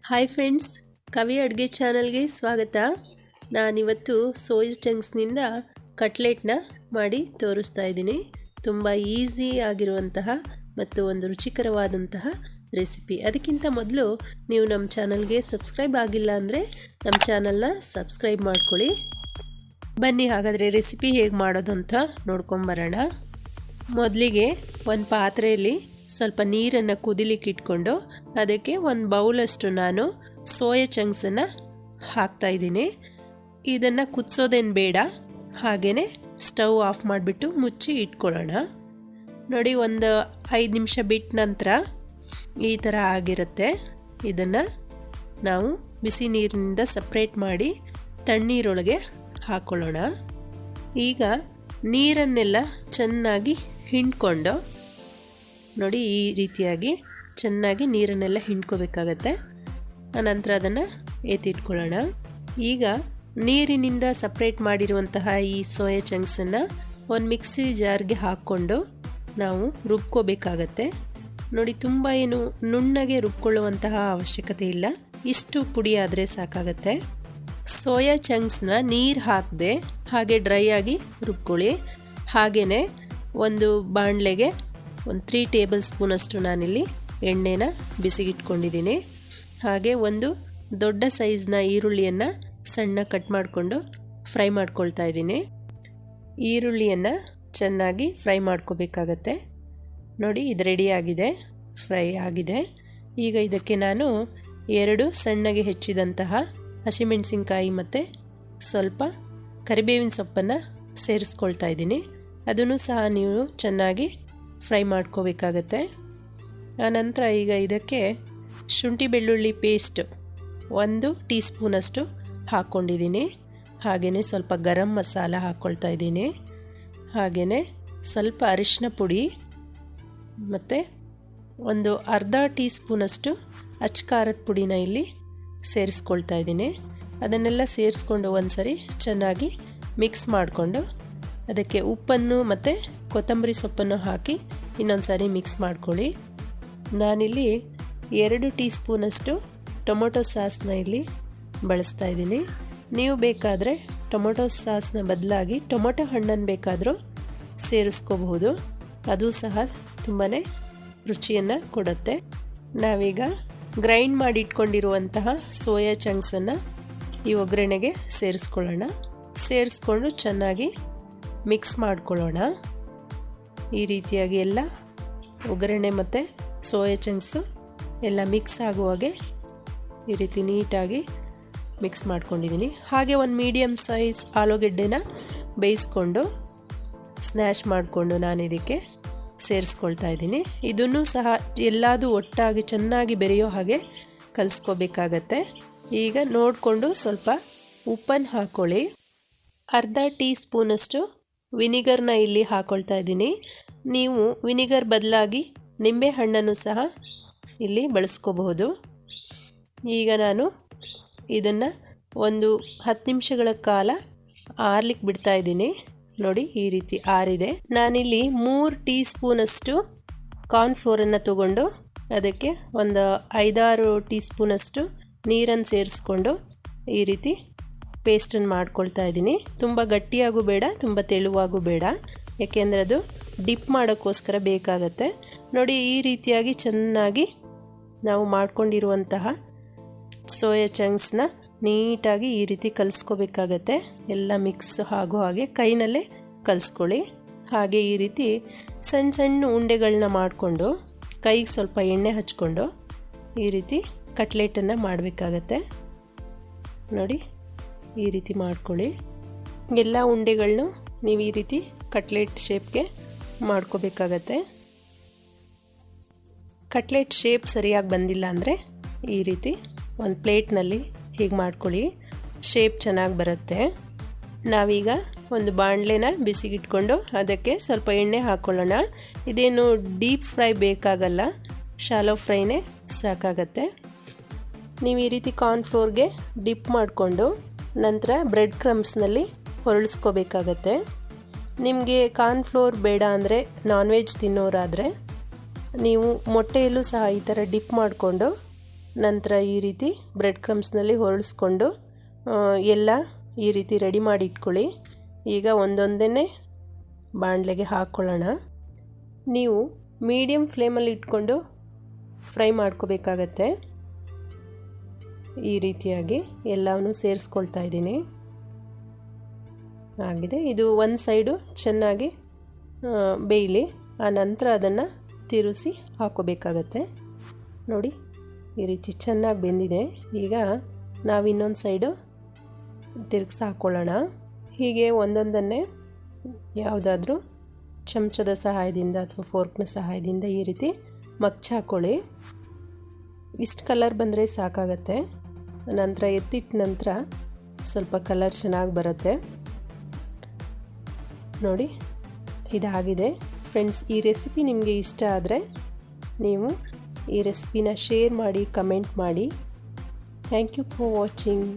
Hi friends, ಕವಿ ಅಡುಗೆ ಚಾನಲ್ಗೆ ಸ್ವಾಗತ. ನಾನಿವತ್ತು ಸೋಯಾ ಚಂಕ್ಸ್ನಿಂದ ಕಟ್ಲೆಟ್ನ ಮಾಡಿ ತೋರಿಸ್ತಾ ಇದ್ದೀನಿ. ತುಂಬ ಈಸಿ ಆಗಿರುವಂತಹ ಮತ್ತು ಒಂದು ರುಚಿಕರವಾದಂತಹ ರೆಸಿಪಿ. ಅದಕ್ಕಿಂತ ಮೊದಲು ನೀವು ನಮ್ಮ ಚಾನಲ್ಗೆ ಸಬ್ಸ್ಕ್ರೈಬ್ ಆಗಿಲ್ಲ ಅಂದರೆ ನಮ್ಮ ಚಾನಲ್ನ ಸಬ್ಸ್ಕ್ರೈಬ್ ಮಾಡ್ಕೊಳ್ಳಿ. ಬನ್ನಿ ಹಾಗಾದರೆ ರೆಸಿಪಿ ಹೇಗೆ ಮಾಡೋದು ಅಂತ ನೋಡ್ಕೊಂಬರೋಣ. ಮೊದಲಿಗೆ ಒಂದು ಪಾತ್ರೆಯಲ್ಲಿ ಸ್ವಲ್ಪ ನೀರನ್ನು ಕುದಿಲಿಕ್ಕೆ ಇಟ್ಕೊಂಡು ಅದಕ್ಕೆ ಒಂದು ಬೌಲಷ್ಟು ನಾನು ಸೋಯಾ ಚಂಕ್ಸನ್ನು ಹಾಕ್ತಾಯಿದ್ದೀನಿ. ಇದನ್ನು ಕುದಿಸೋದೇನು ಬೇಡ, ಹಾಗೆಯೇ ಸ್ಟವ್ ಆಫ್ ಮಾಡಿಬಿಟ್ಟು ಮುಚ್ಚಿ ಇಟ್ಕೊಳ್ಳೋಣ. ನೋಡಿ, ಒಂದು 5 ನಿಮಿಷ ಬಿಟ್ಟ ನಂತರ ಈ ಥರ ಆಗಿರುತ್ತೆ. ಇದನ್ನು ನಾವು ಬಿಸಿ ನೀರಿನಿಂದ ಸಪ್ರೇಟ್ ಮಾಡಿ ತಣ್ಣೀರೊಳಗೆ ಹಾಕ್ಕೊಳ್ಳೋಣ. ಈಗ ನೀರನ್ನೆಲ್ಲ ಚೆನ್ನಾಗಿ ಹಿಂಡ್ಕೊಂಡು ನೋಡಿ, ಈ ರೀತಿಯಾಗಿ ಚೆನ್ನಾಗಿ ನೀರನ್ನೆಲ್ಲ ಹಿಂಡ್ಕೋಬೇಕಾಗತ್ತೆ. ಆನಂತರ ಅದನ್ನು ಎತ್ತಿಟ್ಕೊಳ್ಳೋಣ. ಈಗ ನೀರಿನಿಂದ ಸಪ್ರೇಟ್ ಮಾಡಿರುವಂತಹ ಈ ಸೋಯಾ ಚಂಕ್ಸನ್ನು ಒಂದು ಮಿಕ್ಸಿ ಜಾರ್ಗೆ ಹಾಕ್ಕೊಂಡು ನಾವು ರುಬ್ಕೋಬೇಕಾಗತ್ತೆ. ನೋಡಿ, ತುಂಬ ಏನು ನುಣ್ಣಗೆ ರುಬ್ಕೊಳ್ಳುವಂತಹ ಅವಶ್ಯಕತೆ ಇಲ್ಲ, ಇಷ್ಟು ಪುಡಿ ಆದರೆ ಸಾಕಾಗತ್ತೆ. ಸೋಯಾ ಚಂಕ್ಸ್ನ ನೀರು ಹಾಕದೆ ಹಾಗೆ ಡ್ರೈ ಆಗಿ ರುಬ್ಕೊಳ್ಳಿ. ಹಾಗೆಯೇ ಒಂದು ಬಾಣಲೆಗೆ ಒಂದು 3 ಟೇಬಲ್ ಸ್ಪೂನಷ್ಟು ನಾನಿಲ್ಲಿ ಎಣ್ಣೆನ ಬಿಸಿಗಿಟ್ಕೊಂಡಿದ್ದೀನಿ. ಹಾಗೆ ಒಂದು ದೊಡ್ಡ ಸೈಜ್ನ ಈರುಳ್ಳಿಯನ್ನು ಸಣ್ಣ ಕಟ್ ಮಾಡಿಕೊಂಡು ಫ್ರೈ ಮಾಡ್ಕೊಳ್ತಾ ಇದ್ದೀನಿ. ಈರುಳ್ಳಿಯನ್ನು ಚೆನ್ನಾಗಿ ಫ್ರೈ ಮಾಡ್ಕೋಬೇಕಾಗತ್ತೆ. ನೋಡಿ, ಇದು ರೆಡಿಯಾಗಿದೆ, ಫ್ರೈ ಆಗಿದೆ. ಈಗ ಇದಕ್ಕೆ ನಾನು 2 ಸಣ್ಣಗೆ ಹೆಚ್ಚಿದಂತಹ ಹಸಿಮೆಣಸಿನ್ಕಾಯಿ ಮತ್ತು ಸ್ವಲ್ಪ ಕರಿಬೇವಿನ ಸೊಪ್ಪನ್ನು ಸೇರಿಸ್ಕೊಳ್ತಾ ಇದ್ದೀನಿ. ಅದನ್ನು ಸಹ ನೀವು ಚೆನ್ನಾಗಿ ಫ್ರೈ ಮಾಡ್ಕೋಬೇಕಾಗತ್ತೆ. ಆನಂತರ ಈಗ ಇದಕ್ಕೆ ಶುಂಠಿ ಬೆಳ್ಳುಳ್ಳಿ ಪೇಸ್ಟ್ 1 ಟೀ ಸ್ಪೂನಷ್ಟು ಹಾಕ್ಕೊಂಡಿದ್ದೀನಿ. ಹಾಗೆಯೇ ಸ್ವಲ್ಪ ಗರಂ ಮಸಾಲ ಹಾಕ್ಕೊಳ್ತಾ ಇದ್ದೀನಿ. ಹಾಗೆಯೇ ಸ್ವಲ್ಪ ಅರಿಶಿನ ಪುಡಿ ಮತ್ತು ಒಂದು ಅರ್ಧ ಟೀ ಸ್ಪೂನಷ್ಟು ಅಚ್ಚ ಪುಡಿನ ಇಲ್ಲಿ ಸೇರಿಸ್ಕೊಳ್ತಾ ಇದ್ದೀನಿ. ಅದನ್ನೆಲ್ಲ ಸೇರಿಸ್ಕೊಂಡು ಒಂದು ಸರಿ ಚೆನ್ನಾಗಿ ಮಿಕ್ಸ್ ಮಾಡಿಕೊಂಡು ಅದಕ್ಕೆ ಉಪ್ಪನ್ನು ಮತ್ತು ಕೊತ್ತಂಬರಿ ಸೊಪ್ಪನ್ನು ಹಾಕಿ ಇನ್ನೊಂದು ಸಾರಿ ಮಿಕ್ಸ್ ಮಾಡ್ಕೊಳ್ಳಿ. ನಾನಿಲ್ಲಿ 2 ಟೀ ಸ್ಪೂನಷ್ಟು ಟೊಮೊಟೊ ಸಾಸ್ನ ಇಲ್ಲಿ ಬಳಸ್ತಾ ಇದ್ದೀನಿ. ನೀವು ಬೇಕಾದರೆ ಟೊಮೊಟೊ ಸಾಸ್ನ ಬದಲಾಗಿ ಟೊಮೊಟೊ ಹಣ್ಣನ್ನು ಬೇಕಾದರೂ ಸೇರಿಸ್ಕೋಬಹುದು, ಅದು ಸಹ ತುಂಬಾ ರುಚಿಯನ್ನು ಕೊಡುತ್ತೆ. ನಾವೀಗ ಗ್ರೈಂಡ್ ಮಾಡಿ ಇಟ್ಕೊಂಡಿರುವಂತಹ ಸೋಯಾ ಚಂಕ್ಸನ್ನು ಈ ಒಗ್ಗರಣೆಗೆ ಸೇರಿಸ್ಕೊಳ್ಳೋಣ. ಸೇರಿಸ್ಕೊಂಡು ಚೆನ್ನಾಗಿ ಮಿಕ್ಸ್ ಮಾಡ್ಕೊಳ್ಳೋಣ. ಈ ರೀತಿಯಾಗಿ ಎಲ್ಲ ಒಗ್ಗರಣೆ ಮತ್ತು ಸೋಯಾ ಚಂಕ್ಸು ಎಲ್ಲ ಮಿಕ್ಸ್ ಆಗುವಾಗೆ ಈ ರೀತಿ ನೀಟಾಗಿ ಮಿಕ್ಸ್ ಮಾಡ್ಕೊಂಡಿದ್ದೀನಿ. ಹಾಗೆ ಒಂದು ಮೀಡಿಯಮ್ ಸೈಜ್ ಆಲೂಗೆಡ್ಡೆನ ಬೇಯಿಸ್ಕೊಂಡು ಸ್ನ್ಯಾಶ್ ಮಾಡಿಕೊಂಡು ನಾನು ಇದಕ್ಕೆ ಸೇರಿಸ್ಕೊಳ್ತಾ ಇದ್ದೀನಿ. ಇದನ್ನು ಸಹ ಎಲ್ಲದೂ ಒಟ್ಟಾಗಿ ಚೆನ್ನಾಗಿ ಬೆರೆಯೋ ಹಾಗೆ ಕಲಿಸ್ಕೋಬೇಕಾಗತ್ತೆ. ಈಗ ನೋಡಿಕೊಂಡು ಸ್ವಲ್ಪ ಉಪ್ಪನ್ನು ಹಾಕ್ಕೊಳ್ಳಿ. ಅರ್ಧ ಟೀ ಸ್ಪೂನಷ್ಟು ವಿನಿಗರ್ನ ಇಲ್ಲಿ ಹಾಕ್ಕೊಳ್ತಾ ಇದ್ದೀನಿ. ನೀವು ವಿನಿಗರ್ ಬದಲಾಗಿ ನಿಂಬೆ ಹಣ್ಣನ್ನು ಸಹ ಇಲ್ಲಿ ಬಳಸ್ಕೋಬಹುದು. ಈಗ ನಾನು ಇದನ್ನು ಒಂದು 10 ನಿಮಿಷಗಳ ಕಾಲ ಆರ್ಲಿಕ್ಕೆ ಬಿಡ್ತಾ ಇದ್ದೀನಿ. ನೋಡಿ, ಈ ರೀತಿ ಆರಿದೆ. ನಾನಿಲ್ಲಿ 3 ಟೀ ಸ್ಪೂನಷ್ಟು ಕಾರ್ನ್ಫ್ಲೋರನ್ನು ತಗೊಂಡು ಅದಕ್ಕೆ ಒಂದು 5-6 ಟೀ ಸ್ಪೂನಷ್ಟು ನೀರನ್ನು ಸೇರಿಸ್ಕೊಂಡು ಈ ರೀತಿ ಪೇಸ್ಟನ್ನು ಮಾಡ್ಕೊಳ್ತಾ ಇದ್ದೀನಿ. ತುಂಬ ಗಟ್ಟಿಯಾಗೂ ಬೇಡ, ತುಂಬ ತೆಳುವಾಗೂ ಬೇಡ, ಯಾಕೆಂದರೆ ಅದು ಡಿಪ್ ಮಾಡೋಕ್ಕೋಸ್ಕರ ಬೇಕಾಗತ್ತೆ. ನೋಡಿ, ಈ ರೀತಿಯಾಗಿ ಚೆನ್ನಾಗಿ ನಾವು ಮಾಡ್ಕೊಂಡಿರುವಂತಹ ಸೋಯಾ ಚಂಕ್ಸ್ನ ನೀಟಾಗಿ ಈ ರೀತಿ ಕಲಿಸ್ಕೋಬೇಕಾಗತ್ತೆ. ಎಲ್ಲ ಮಿಕ್ಸ್ ಆಗೋ ಹಾಗೆ ಕೈನಲ್ಲೇ ಕಲಿಸ್ಕೊಳ್ಳಿ. ಹಾಗೆ ಈ ರೀತಿ ಸಣ್ಣ ಸಣ್ಣ ಉಂಡೆಗಳನ್ನ ಮಾಡಿಕೊಂಡು ಕೈಗೆ ಸ್ವಲ್ಪ ಎಣ್ಣೆ ಹಚ್ಕೊಂಡು ಈ ರೀತಿ ಕಟ್ಲೆಟನ್ನು ಮಾಡಬೇಕಾಗತ್ತೆ. ನೋಡಿ, ಈ ರೀತಿ ಮಾಡ್ಕೊಳ್ಳಿ. ಎಲ್ಲ ಉಂಡೆಗಳನ್ನೂ ನೀವು ಈ ರೀತಿ ಕಟ್ಲೆಟ್ ಶೇಪ್ಗೆ ಮಾಡ್ಕೋಬೇಕಾಗತ್ತೆ. ಕಟ್ಲೆಟ್ ಶೇಪ್ ಸರಿಯಾಗಿ ಬಂದಿಲ್ಲ ಅಂದರೆ ಈ ರೀತಿ ಒಂದು ಪ್ಲೇಟ್ನಲ್ಲಿ ಹೀಗೆ ಮಾಡ್ಕೊಳ್ಳಿ, ಶೇಪ್ ಚೆನ್ನಾಗಿ ಬರುತ್ತೆ. ನಾವೀಗ ಒಂದು ಬಾಣಲೆನ ಬಿಸಿಗಿಟ್ಕೊಂಡು ಅದಕ್ಕೆ ಸ್ವಲ್ಪ ಎಣ್ಣೆ ಹಾಕ್ಕೊಳ್ಳೋಣ. ಇದೇನು ಡೀಪ್ ಫ್ರೈ ಬೇಕಾಗಲ್ಲ, ಶಾಲೋ ಫ್ರೈನೇ ಸಾಕಾಗತ್ತೆ. ನೀವು ಈ ರೀತಿ ಕಾರ್ನ್ಫ್ಲೋರ್ಗೆ ಡಿಪ್ ಮಾಡಿಕೊಂಡು ನಂತರ ಬ್ರೆಡ್ ಕ್ರಮ್ಸ್ನಲ್ಲಿ ಹೊರಳಿಸ್ಕೋಬೇಕಾಗತ್ತೆ. ನಿಮಗೆ ಕಾರ್ನ್ಫ್ಲೋರ್ ಬೇಡ ಅಂದರೆ, ನಾನ್ ವೆಜ್ ತಿನ್ನೋರಾದರೆ ನೀವು ಮೊಟ್ಟೆಯಲ್ಲೂ ಸಹ ಈ ಥರ ಡಿಪ್ ಮಾಡಿಕೊಂಡು ನಂತರ ಈ ರೀತಿ ಬ್ರೆಡ್ ಕ್ರಮ್ಸ್ನಲ್ಲಿ ಹೊರಳಿಸ್ಕೊಂಡು ಎಲ್ಲ ಈ ರೀತಿ ರೆಡಿ ಮಾಡಿ ಇಟ್ಕೊಳ್ಳಿ. ಈಗ ಒಂದೊಂದೇ ಬಾಣಲೆಗೆ ಹಾಕ್ಕೊಳ್ಳೋಣ. ನೀವು ಮೀಡಿಯಮ್ ಫ್ಲೇಮಲ್ಲಿ ಇಟ್ಕೊಂಡು ಫ್ರೈ ಮಾಡ್ಕೋಬೇಕಾಗತ್ತೆ. ಈ ರೀತಿಯಾಗಿ ಎಲ್ಲವನ್ನೂ ಸೇರಿಸ್ಕೊಳ್ತಾ ಇದ್ದೀನಿ. ಆಗಿದೆ. ಇದು ಒಂದು ಸೈಡು ಚೆನ್ನಾಗಿ ಬೇಯಲಿ, ಆ ನಂತರ ಅದನ್ನು ತಿರುಗಿಸಿ ಹಾಕೋಬೇಕಾಗತ್ತೆ. ನೋಡಿ ಈ ರೀತಿ ಚೆನ್ನಾಗಿ ಬೆಂದಿದೆ. ಈಗ ನಾವು ಇನ್ನೊಂದು ಸೈಡು ತಿರುಗಿಸಿ ಹಾಕ್ಕೊಳ್ಳೋಣ. ಹೀಗೆ ಒಂದೊಂದನ್ನೇ ಯಾವುದಾದ್ರೂ ಚಮಚದ ಸಹಾಯದಿಂದ ಅಥವಾ ಫೋರ್ಕ್ನ ಸಹಾಯದಿಂದ ಈ ರೀತಿ ಮಗ್ಚಿ ಹಾಕ್ಕೊಳ್ಳಿ. ಇಷ್ಟು ಕಲರ್ ಬಂದರೆ ಸಾಕಾಗತ್ತೆ. ನಂತರ ಎತ್ತಿಟ್ಟ ನಂತರ ಸ್ವಲ್ಪ ಕಲರ್ ಚೆನ್ನಾಗಿ ಬರುತ್ತೆ. ನೋಡಿ ಇದಾಗಿದೆ ಫ್ರೆಂಡ್ಸ್. ಈ ರೆಸಿಪಿ ನಿಮಗೆ ಇಷ್ಟ ಆದರೆ ನೀವು ಈ ರೆಸಿಪಿನ ಶೇರ್ ಮಾಡಿ, ಕಮೆಂಟ್ ಮಾಡಿ. Thank you for watching.